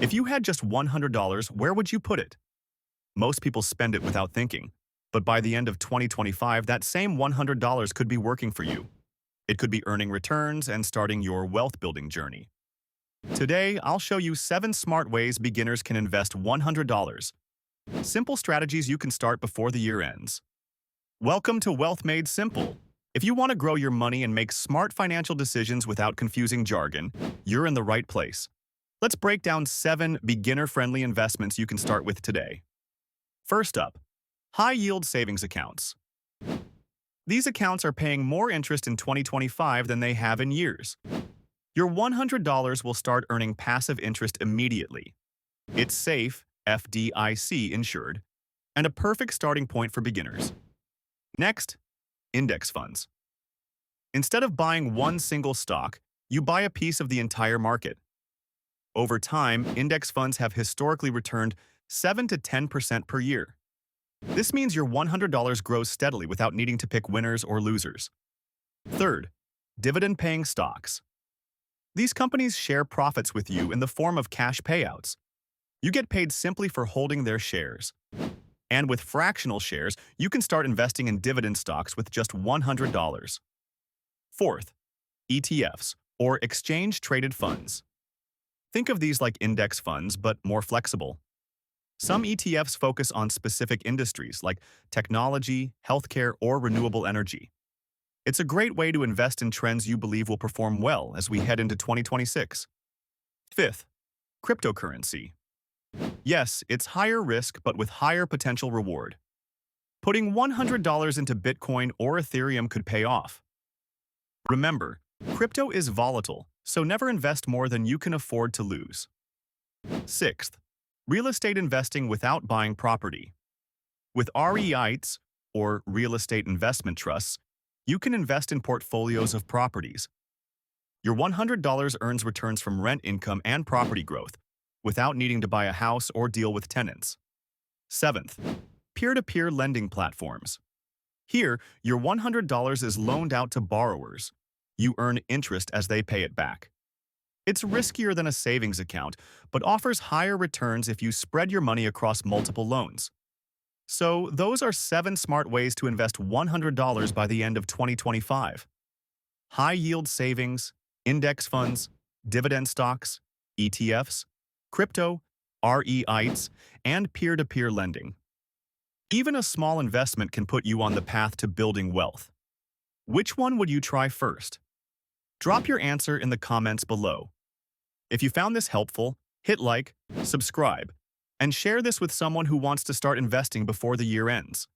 If you had just $100, where would you put it? Most people spend it without thinking, but by the end of 2025, that same $100 could be working for you. It could be earning returns and starting your wealth-building journey. Today, I'll show you 7 smart ways beginners can invest $100. Simple strategies you can start before the year ends. Welcome to Wealth Made Simple. If you want to grow your money and make smart financial decisions without confusing jargon, you're in the right place. Let's break down 7 beginner-friendly investments you can start with today. First up, high-yield savings accounts. These accounts are paying more interest in 2025 than they have in years. Your $100 will start earning passive interest immediately. It's safe, FDIC insured, and a perfect starting point for beginners. Next, index funds. Instead of buying one single stock, you buy a piece of the entire market. Over time, index funds have historically returned 7 to 10% per year. This means your $100 grows steadily without needing to pick winners or losers. Third, dividend-paying stocks. These companies share profits with you in the form of cash payouts. You get paid simply for holding their shares. And with fractional shares, you can start investing in dividend stocks with just $100. Fourth, ETFs, or exchange-traded funds. Think of these like index funds, but more flexible. Some ETFs focus on specific industries like technology, healthcare, or renewable energy. It's a great way to invest in trends you believe will perform well as we head into 2026. Fifth, cryptocurrency. Yes, it's higher risk, but with higher potential reward. Putting $100 into Bitcoin or Ethereum could pay off. Remember, crypto is volatile, so never invest more than you can afford to lose. Sixth, real estate investing without buying property. With REITs, or real estate investment trusts, you can invest in portfolios of properties. Your $100 earns returns from rent income and property growth, without needing to buy a house or deal with tenants. Seventh, peer-to-peer lending platforms. Here, your $100 is loaned out to borrowers. You earn interest as they pay it back. It's riskier than a savings account, but offers higher returns if you spread your money across multiple loans. So, those are 7 smart ways to invest $100 by the end of 2025. High-yield savings, index funds, dividend stocks, ETFs, crypto, REITs, and peer-to-peer lending. Even a small investment can put you on the path to building wealth. Which one would you try first? Drop your answer in the comments below. If you found this helpful, hit like, subscribe, and share this with someone who wants to start investing before the year ends.